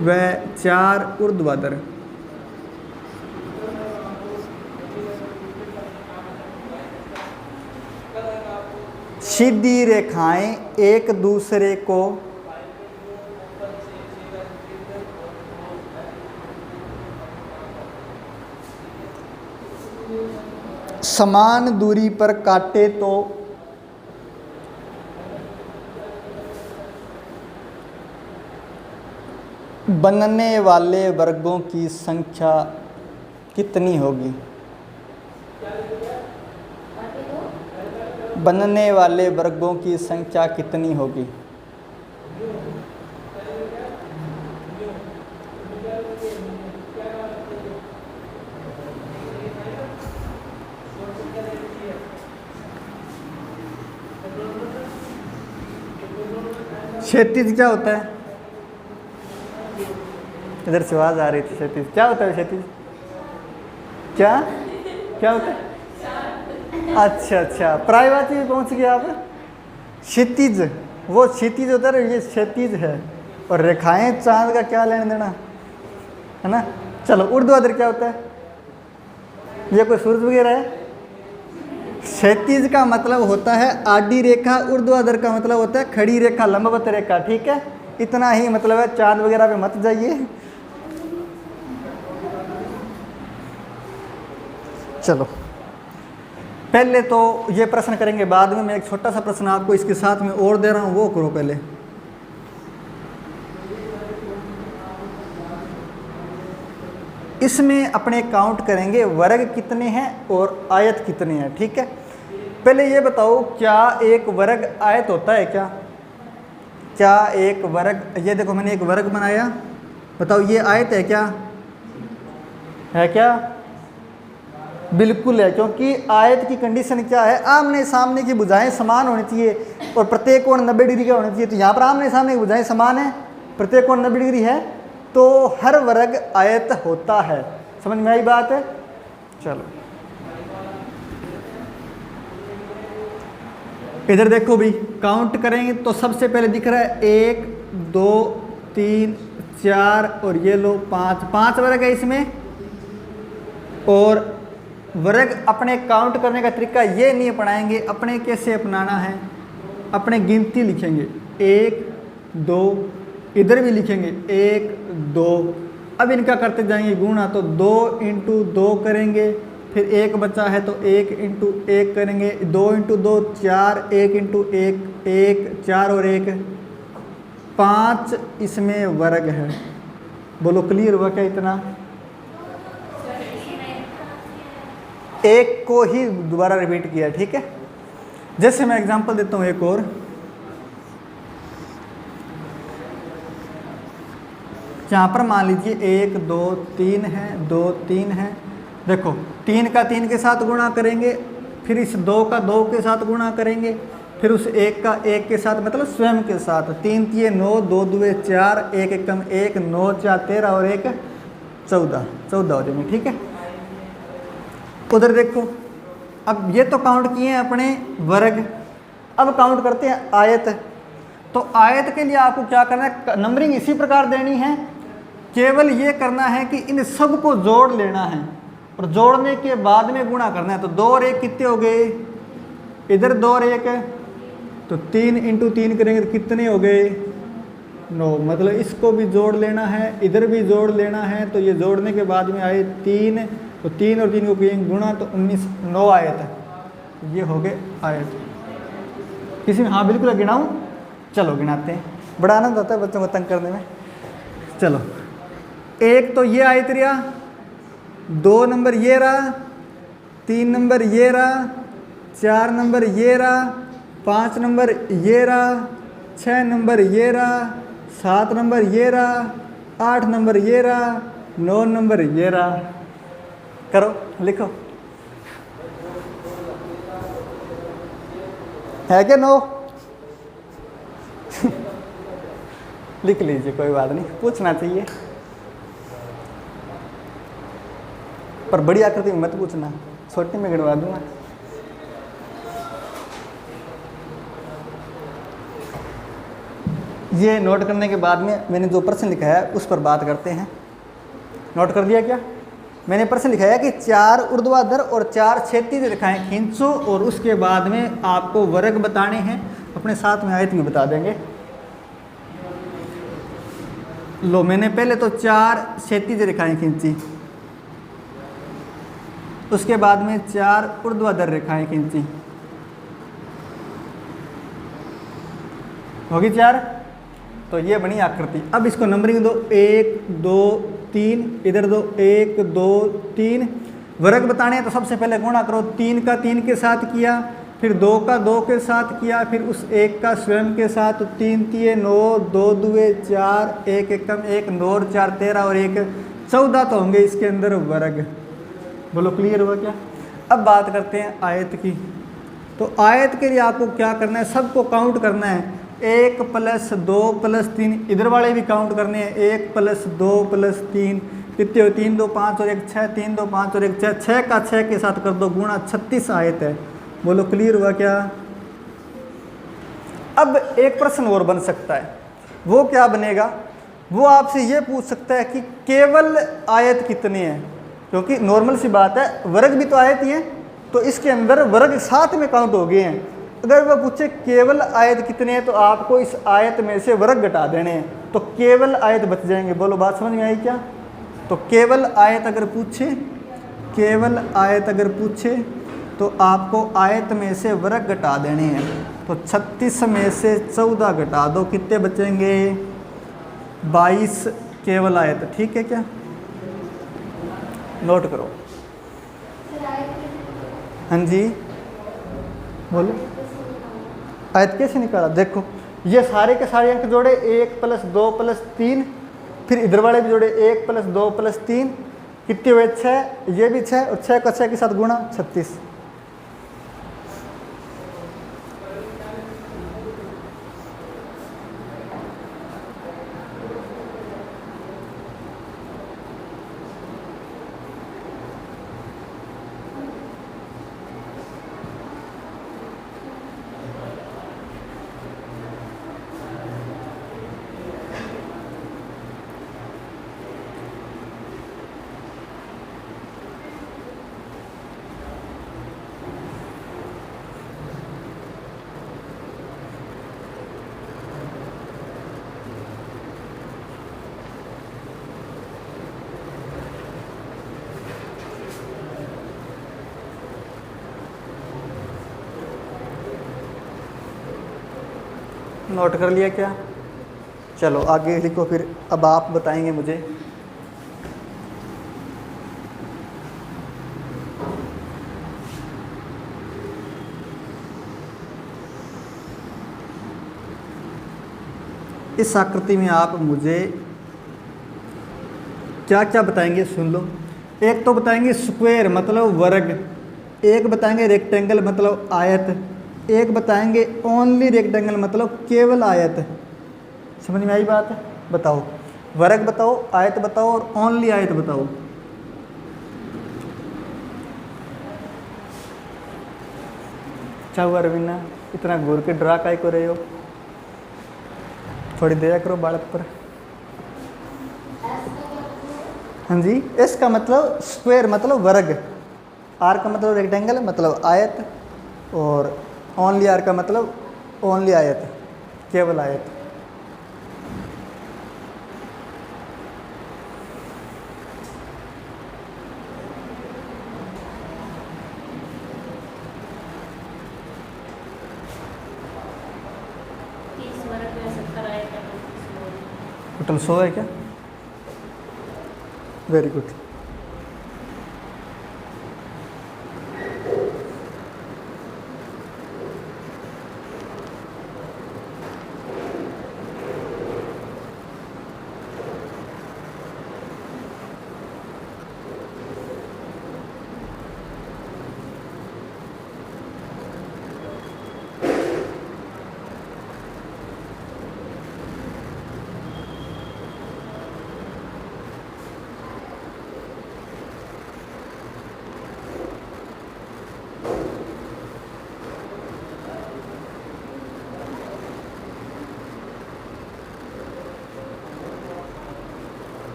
व 4 ऊर्ध्वाधर। सीधी रेखाएं एक दूसरे को समान दूरी पर काटे तो बनने वाले वर्गों की संख्या कितनी होगी? बनने वाले वर्गों की संख्या कितनी होगी? क्षैतिज क्या होता है? इधर से आवाज आ रही थी। क्षैतिज क्या होता है? क्षैतिज क्या क्या होता है? अच्छा अच्छा, प्रायवाची में पहुंच गए आप। क्षितिज, वो क्षितिज होता है, ये क्षैतिज है। और रेखाएं चांद का क्या लेना देना है ना। चलो ऊर्ध्वाधर क्या होता है? ये कोई सूरज वगैरह है? क्षैतिज का मतलब होता है आडी रेखा, ऊर्ध्वाधर का मतलब होता है खड़ी रेखा, लंबवत रेखा, ठीक है। इतना ही मतलब है, चांद वगैरह पे मत जाइए। चलो पहले तो ये प्रश्न करेंगे, बाद में मैं एक छोटा सा प्रश्न आपको इसके साथ में और दे रहा हूँ, वो करो पहले। इसमें अपने काउंट करेंगे वर्ग कितने हैं और आयत कितने हैं। ठीक है, पहले ये बताओ क्या एक वर्ग आयत होता है क्या? क्या एक वर्ग, ये देखो मैंने एक वर्ग बनाया, बताओ ये आयत है क्या? है क्या? बिल्कुल है, क्योंकि आयत की कंडीशन क्या है? आमने सामने की भुजाएं समान होनी चाहिए और प्रत्येक कोण 90 डिग्री का होना चाहिए। तो यहाँ पर आमने सामने की भुजाएं समान है, प्रत्येक कोण 90 डिग्री है, तो हर वर्ग आयत होता है। समझ में आई बात है? चलो इधर देखो भी, काउंट करेंगे तो सबसे पहले दिख रहा है 1 2 3 4 और ये लो 5 वर्ग है इसमें। और वर्ग अपने काउंट करने का तरीका ये नहीं अपनाएंगे, अपने कैसे अपनाना है, अपने गिनती लिखेंगे 1 2, इधर भी लिखेंगे 1 2। अब इनका करते जाएंगे गुणा, तो 2 × 2 करेंगे, फिर 1 बचा है तो 1 × 1 करेंगे, 2 × 2 4, 1 × 1 1, 4 और 1 5 इसमें वर्ग है। बोलो क्लियर हुआ क्या इतना? एक को ही दोबारा रिपीट किया। ठीक है, जैसे मैं एग्जांपल देता हूँ एक और, यहाँ पर मान लीजिए 1 2 3 है, 2 3 है। देखो 3 का 3 के साथ गुणा करेंगे, फिर इस 2 का 2 के साथ गुणा करेंगे, फिर उस 1 का 1 के साथ मतलब स्वयं के साथ। 3 3 9, 2 2 4, 1 1 1, 9 4 13 और 1 14 14 हो जाएंगे। ठीक है, उधर देखो, अब ये तो काउंट किए हैं अपने वर्ग, अब काउंट करते हैं आयत। तो आयत के लिए आपको क्या करना है? नंबरिंग इसी प्रकार देनी है, केवल ये करना है कि इन सब को जोड़ लेना है और जोड़ने के बाद में गुणा करना है। तो 2 और 1 कितने हो गए? इधर 2 और 1 तो 3 × 3 करेंगे तो कितने हो गए? 9। मतलब इसको भी जोड़ लेना है, इधर भी जोड़ लेना है। तो ये जोड़ने के बाद में आए 3, तो 3 और 3 को करेंगे गुणा, तो 19 9 आयत। ये हो गए आयत। किसी में हाँ बिल्कुल गिनाऊँ? चलो गिनाते हैं, बड़ा आनंद आता है बच्चों को तंग करने में। चलो, एक तो ये आयत रहा, 2 नंबर ये रहा, 3 नंबर ये रहा, 4 नंबर ये रहा, 5 नंबर ये रहा, 6 नंबर ये रहा, 7 नंबर ये रहा, 8 नंबर ये रहा, 9 नंबर ये रहा। करो, लिखो, है क्या 9? लिख लीजिए, कोई बात नहीं, पूछना चाहिए पर बड़ी आकृति में मत पूछना, छोटी में गिनवा दूंगा। ये नोट करने के बाद में मैंने जो प्रश्न लिखा है उस पर बात करते हैं। नोट कर दिया क्या? मैंने प्रश्न लिखा है कि 4 ऊर्ध्वाधर और 4 क्षैतिज रेखाएं खींचो और उसके बाद में आपको वर्ग बताने हैं, अपने साथ में आयत में बता देंगे। लो, मैंने पहले तो 4 क्षैतिज रेखाएं खींची, उसके बाद में 4 ऊर्ध्वाधर रेखाएं खींची, होगी 4। तो ये बनी आकृति। अब इसको नंबरिंग दो, 1 2 3, इधर दो 1 2 3। वर्ग बताने हैं तो सबसे पहले गुणा करो, 3 का 3 के साथ किया, फिर 2 का 2 के साथ किया, फिर उस 1 का स्वयं के साथ। तो 3 3 9, 2 2 4, 1 1 1, 9 और 4 13 और 1 14 तो होंगे इसके अंदर वर्ग। बोलो क्लियर हुआ क्या? अब बात करते हैं आयत की। तो आयत के लिए आपको क्या करना है? सबको काउंट करना है, 1 + 2 + 3, इधर वाले भी काउंट करने हैं, 1 + 2 + 3 कितने हो? 3 2 5 और 1 6, 3 2 5 और 1 6, 6 का 6 के साथ कर दो गुणा, 36 आयत है। बोलो क्लियर हुआ क्या? अब एक प्रश्न और बन सकता है, वो क्या बनेगा? वो आपसे ये पूछ सकता है कि केवल आयत कितने हैं, क्योंकि नॉर्मल सी बात है, वर्ग भी तो आयत ही है, तो इसके अंदर वर्ग साथ में काउंट हो गए हैं। अगर वह पूछे केवल आयत कितने हैं, तो आपको इस आयत में से वर्ग घटा देने हैं, तो केवल आयत बच जाएंगे। बोलो बात समझ में आई क्या? तो केवल आयत अगर पूछे, केवल आयत अगर पूछे तो आपको आयत में से वर्ग घटा देने हैं। तो 36 में से 14 घटा दो, कितने बचेंगे? 22 केवल आयत। ठीक है क्या? नोट करो। हाँ जी बोलो, आयत कैसे निकाला? देखो ये सारे के सारे अंक जोड़े, 1 + 2 + 3, फिर इधर वाले भी जोड़े 1 + 2 + 3, कितने हुए? 6, ये भी 6 और 6 का 6 के साथ गुणा 36। नोट कर लिया क्या? चलो आगे लिखो फिर, अब आप बताएंगे मुझे। इस आकृति में आप मुझे क्या क्या बताएंगे सुन लो। एक तो बताएंगे स्क्वायर मतलब वर्ग, एक बताएंगे रेक्टेंगल मतलब आयत, एक बताएंगे ओनली रेक्टेंगल मतलब केवल आयत। समझ में आई बात? बताओ, वर्ग बताओ, आयत बताओ और ओनली आयत बताओ। क्या हुआ रवीना, इतना घूर के डरा काय को रहे हो? थोड़ी दया करो बालक पर। हाँ जी, एस का मतलब स्क्वायर मतलब वर्ग, आर का मतलब रेक्टेंगल मतलब आयत, और ओनली आर का मतलब ओनली आयत, केवल आयत। टोटल 100 है क्या? Very good.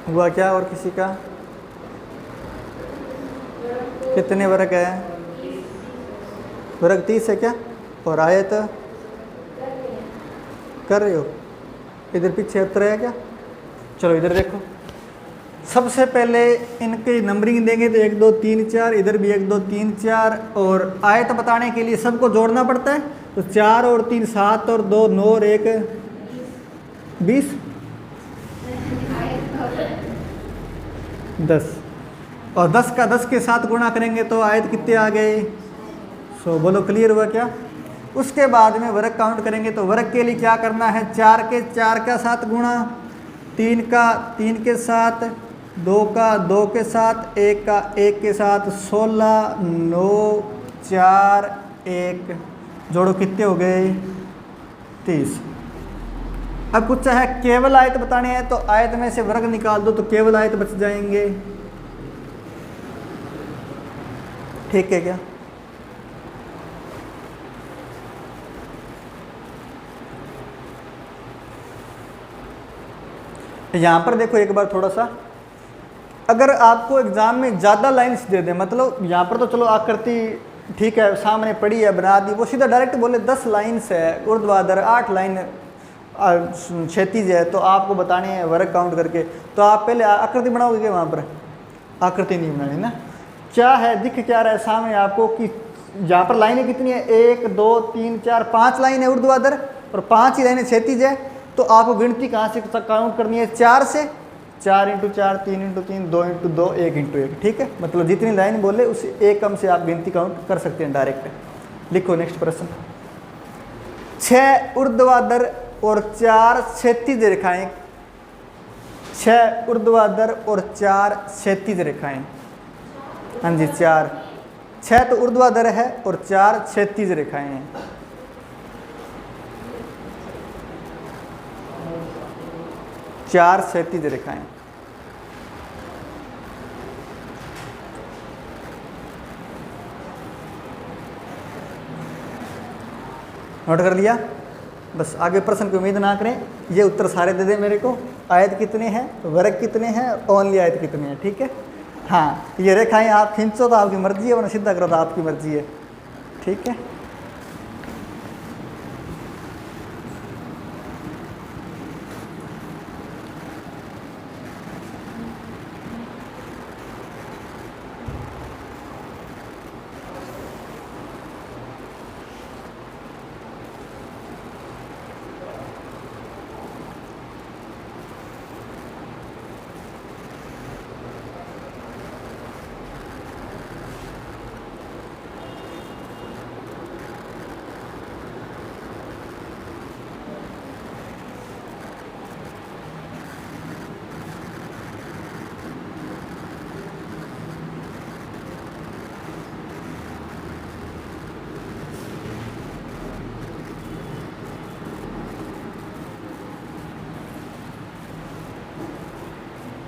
हुआ क्या? और किसी का? कितने वर्ग है? वर्ग 30 है क्या? और आयत कर रहे हो? इधर पीछे उत्तर है क्या? चलो इधर देखो, सबसे पहले इनकी नंबरिंग देंगे तो 1 2 3 4, इधर भी 1 2 3 4, और आयत बताने के लिए सबको जोड़ना पड़ता है, तो 4 और 3 7 और 2 9 और 1 20 10, और 10 का 10 के साथ गुणा करेंगे तो आयत कितने आ गए? 100। बोलो क्लियर हुआ क्या? उसके बाद में वर्ग काउंट करेंगे तो वर्ग के लिए क्या करना है? 4 के 4 का साथ गुणा, 3 का 3 के साथ, 2 का 2 के साथ, 1 का 1 के साथ, 16 9 4 1, जोड़ो कितने हो गए? 30। अब कुछ है केवल आयत बताने हैं तो आयत में से वर्ग निकाल दो तो केवल आयत बच जाएंगे। ठीक है क्या? यहां पर देखो एक बार थोड़ा सा, अगर आपको एग्जाम में ज़्यादा लाइंस दे दें, मतलब यहाँ पर तो चलो आकृति ठीक है, सामने पड़ी है, बना दी, वो सीधा डायरेक्ट बोले 10 लाइन्स है ऊर्ध्वाधर, 8 लाइन क्षैतिज है, तो आपको बताने हैं वर्ग काउंट करके, तो आप पहले आकृति बनाओगे क्या? वहाँ पर आकृति नहीं बनानी ना। क्या है, दिख क्या रहा है सामने आपको कि यहाँ पर लाइनें कितनी है, 1 2 3 4 5 लाइन है ऊर्ध्वाधर और 5 ही लाइनें क्षैतिज है। तो आपको गिनती कहाँ से काउंट करनी है? 4 से। 4 × 4 3 × 3 2 × 2 1 × 1, ठीक है। मतलब जितनी लाइन बोले उस एक कम से आप गिनती काउंट कर सकते हैं डायरेक्ट। लिखो नेक्स्ट प्रश्न। 6 ऊर्ध्वाधर और 4 क्षैतिज रेखाएं, 6 ऊर्ध्वाधर और 4 क्षैतिज रेखाएं। हाँ जी 4, 6 तो ऊर्ध्वाधर है और 4 क्षैतिज रेखाएं हैं। चार क्षैतिज रेखाएं। नोट कर लिया? बस आगे प्रश्न की उम्मीद ना करें, ये उत्तर सारे दे दें मेरे को। आयत कितने हैं, वर्ग कितने हैं, ओनली आयत कितने हैं, ठीक है। हाँ, ये रेखाएं आप खींचो तो आपकी मर्जी है, वरना सीधा करो तो आपकी मर्जी है, ठीक है।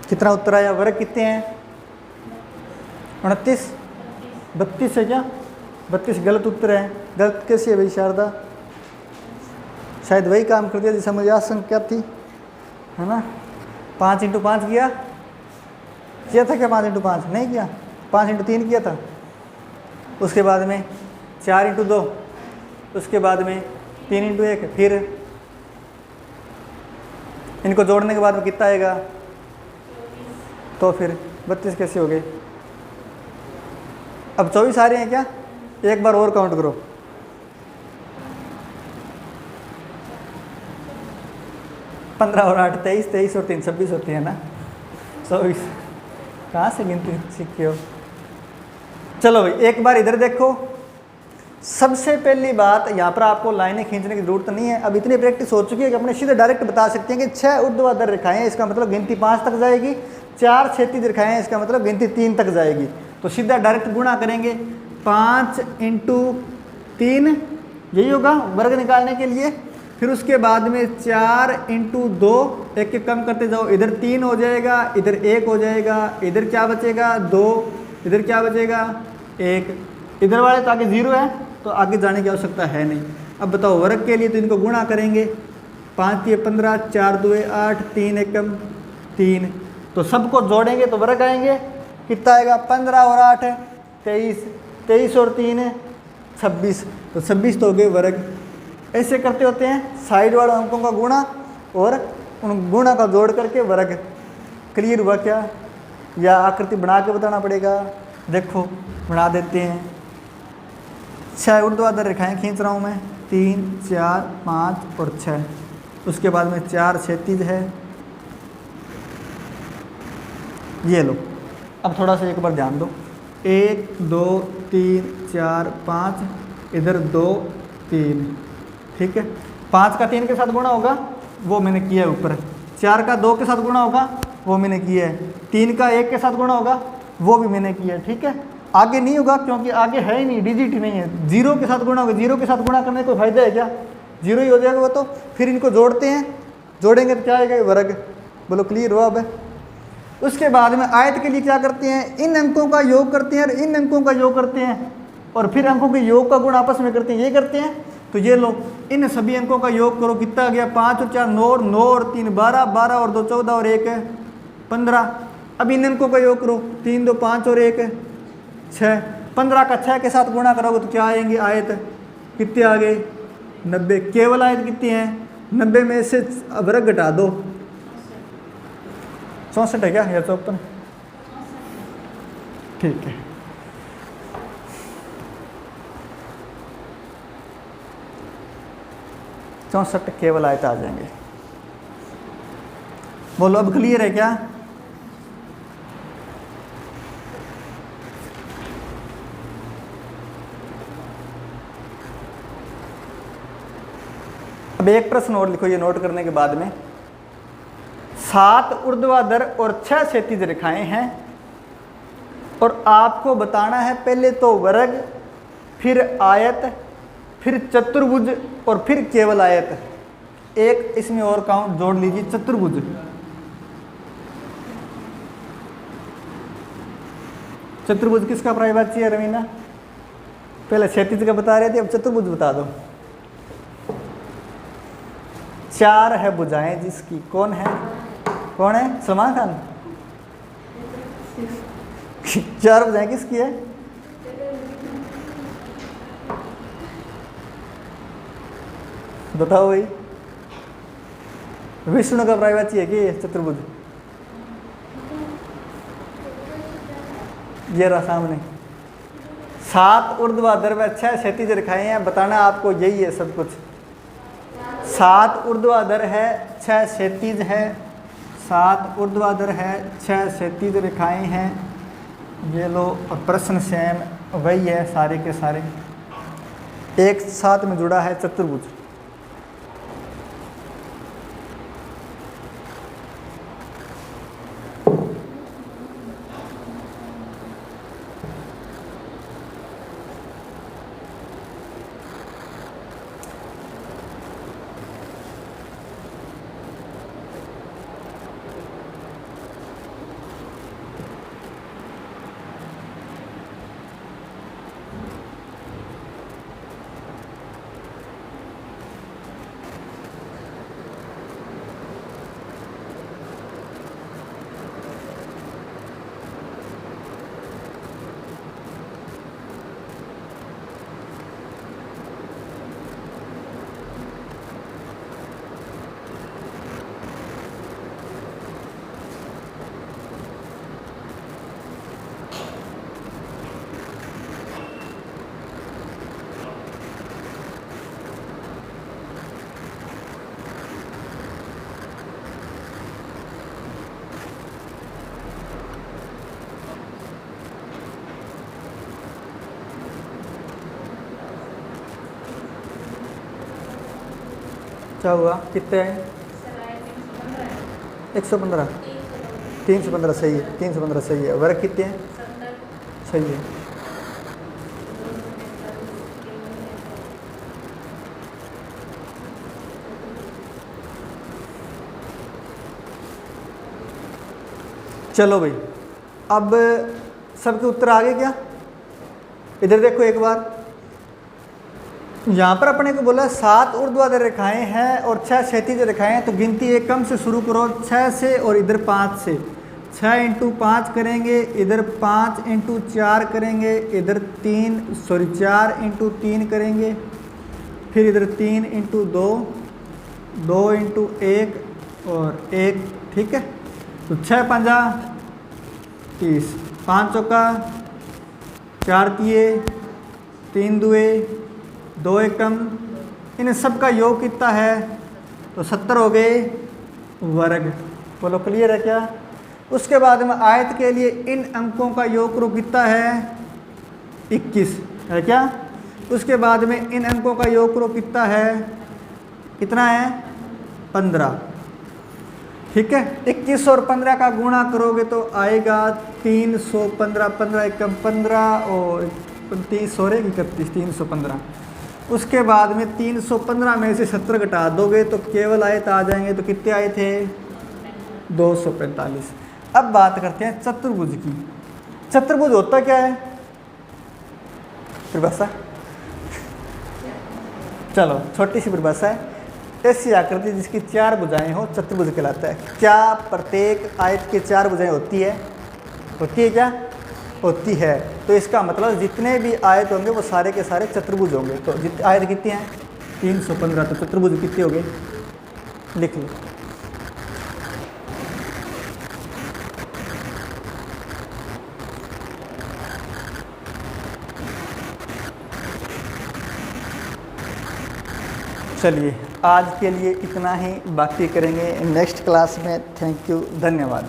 कितना उत्तर आया? वर्ग कितने हैं? 29, 32 है क्या? 32 गलत उत्तर है। गलत कैसे है भाई शारदा? शायद वही काम कर दिया जैसा मुझे आशंका थी, है ना। 5 × 5 किया था क्या? 5 × 5 नहीं किया, 5 × 3 किया था। उसके बाद में 4 × 2, उसके बाद में 3 × 1, फिर इनको जोड़ने के बाद में कितना आएगा? तो फिर 32 कैसे हो गए? अब 24 आ रहे हैं क्या? एक बार और काउंट करो। पंद्रह और 8 23, 23 और 3 26 होती है ना। 24 कहाँ से गिनती सीखे हो? चलो भाई एक बार इधर देखो। सबसे पहली बात, यहाँ पर आपको लाइनें खींचने की जरूरत नहीं है, अब इतनी प्रैक्टिस हो चुकी है कि अपने सीधे डायरेक्ट बता सकते हैं कि 6 ऊर्ध्वाधर रेखाएं हैं, इसका मतलब गिनती 5 तक जाएगी। 4 क्षैतिज रेखाएं हैं, इसका मतलब गिनती 3 तक जाएगी। तो सीधा डायरेक्ट गुणा करेंगे, 5 × 3 यही होगा वर्ग निकालने के लिए। फिर उसके बाद में 4 × 2, एक एक कम करते जाओ, इधर 3 हो जाएगा, इधर 1 हो जाएगा, इधर क्या बचेगा? 2, इधर क्या बचेगा? 1। इधर वाले तो आगे 0 है, तो आगे जाने की आवश्यकता है नहीं। अब बताओ वर्ग के लिए तो इनको गुणा करेंगे, 5 × 15, 4 × 2 = 8, 3 × 1 = 3। तो सबको जोड़ेंगे तो वर्ग आएंगे, कितना आएगा? 15 और 8 23, 23 और 3 26, तो 26 तो हो गए वर्ग। ऐसे करते होते हैं, साइड वाले अंकों का गुणा और उन गुणा का जोड़ करके वर्ग। क्लियर हुआ क्या? या आकृति बना के बताना पड़ेगा? देखो बना देते हैं। 6 ऊर्ध्वाधर रेखाएं खींच रहा हूँ मैं, 3 4 5 और 6। उसके बाद में 4 क्षैतिज है, ये लो। अब थोड़ा सा एक बार ध्यान दो, 1 2 3 4 5, इधर 2 3, ठीक है। 5 का 3 के साथ गुणा होगा, वो मैंने किया है ऊपर। 4 का 2 के साथ गुणा होगा, वो मैंने किया है। 3 का 1 के साथ गुणा होगा, वो भी मैंने किया है, ठीक है। आगे नहीं होगा क्योंकि आगे है ही नहीं, डिजिट ही नहीं है। 0 के साथ गुणा होगा, 0 के साथ गुणा करने का कोई फायदा है क्या? 0 ही हो जाएगा वो तो। फिर इनको जोड़ते हैं, जोड़ेंगे तो क्या आएगा? वर्ग। बोलो क्लियर हुआ? अब उसके बाद में आयत के लिए क्या करते हैं? इन अंकों का योग करते हैं और इन अंकों का योग करते हैं, और फिर अंकों के योग का गुण आपस में करते हैं, ये करते हैं। तो ये लो, इन सभी अंकों का योग करो, कितना आ गया? 5 और 4 9, 9 और 3 12, 12 और 2 14 और 1 15। अब इन अंकों का योग करो, 3 2 5 और 1 6, 15 का 6 के साथ गुणा करोगे तो क्या आएंगे आयत, कितने आ गए 90। केवल आयत कितनी है 90 में से वर्ग घटा दो 64 है क्या या 54, ठीक है। चौंसठ केवल आयत आ जाएंगे। बोलो अब क्लियर है क्या? अब एक प्रश्न और लिखो ये नोट करने के बाद में। 7 ऊर्ध्वाधर और 6 क्षैतिज रेखाएं हैं और आपको बताना है पहले तो वर्ग, फिर आयत, फिर चतुर्भुज और फिर केवल आयत। एक इसमें और काउंट जोड़ लीजिए, चतुर्भुज। चतुर्भुज किसका प्रायवाची है रवीना? पहले क्षैतिज का बता रहे थे, अब चतुर्भुज बता दो। 4 है भुजाएं जिसकी, कौन है? कौन है? सलमान खान। 4 भुजाएं किसकी है? बताओ भाई। विष्णु का प्रायवाची है कि चतुर्भुज? ये रहा सामने। 7 ऊर्ध्वाधर व 6 क्षैतिज रेखाएं हैं, बताना आपको यही है सब कुछ। 7 ऊर्ध्वाधर है 6 क्षैतिज है, 7 ऊर्ध्वाधर है 6 क्षैतिज रेखाएं हैं। ये लो प्रश्न सेम वही है, सारे के सारे एक साथ में जुड़ा है चतुर्भुज। क्या हुआ? कितने हैं? 115। 315 सही है, 315 सही है। वर्ग कितने हैं? सही है। चलो भाई, अब सबके उत्तर आ गए क्या? इधर देखो एक बार। यहाँ पर अपने को बोला 7 ऊर्ध्वाधर रेखाएं हैं और 6 क्षैतिज रेखाएं हैं, तो गिनती एक कम से शुरू करो, 6 से और इधर 5 से। 6 × 5 करेंगे, इधर 5 × 4 करेंगे, इधर 4 × 3 करेंगे, फिर इधर 3 × 2, 2 × 1 और 1, ठीक है। तो 6 × 5 = 30, 5 चौका 4 तिये, 3 दुए 2 एकम, इन सब का योग कितना है? तो 70 हो गए वर्ग। बोलो क्लियर है क्या? उसके बाद में आयत के लिए इन अंकों का योग करो, कितना है? 21 है क्या? उसके बाद में इन अंकों का योग करो, कितना है? कितना है? 15, ठीक है। 21 और 15 का गुणा करोगे तो आएगा 315, 15 एकम 15 और 30 और 31, 315। उसके बाद में 315 में से 70 घटा दोगे तो केवल आयत आ जाएंगे, तो कितने आए थे? 245। अब बात करते हैं चतुर्भुज की। चतुर्भुज होता क्या है? परिभाषा, चलो छोटी सी परिभाषा है। ऐसी आकृति जिसकी 4 भुजाएं हो चतुर्भुज कहलाता है। क्या प्रत्येक आयत की 4 भुजाएं होती है? होती है क्या? होती है। तो इसका मतलब जितने भी आयत होंगे वो सारे के सारे चतुर्भुज होंगे। तो आयत कितनी है? 315। तो चतुर्भुज कितने हो गए? लिख लो। चलिए आज के लिए इतना ही, बाकी करेंगे नेक्स्ट क्लास में। थैंक यू, धन्यवाद।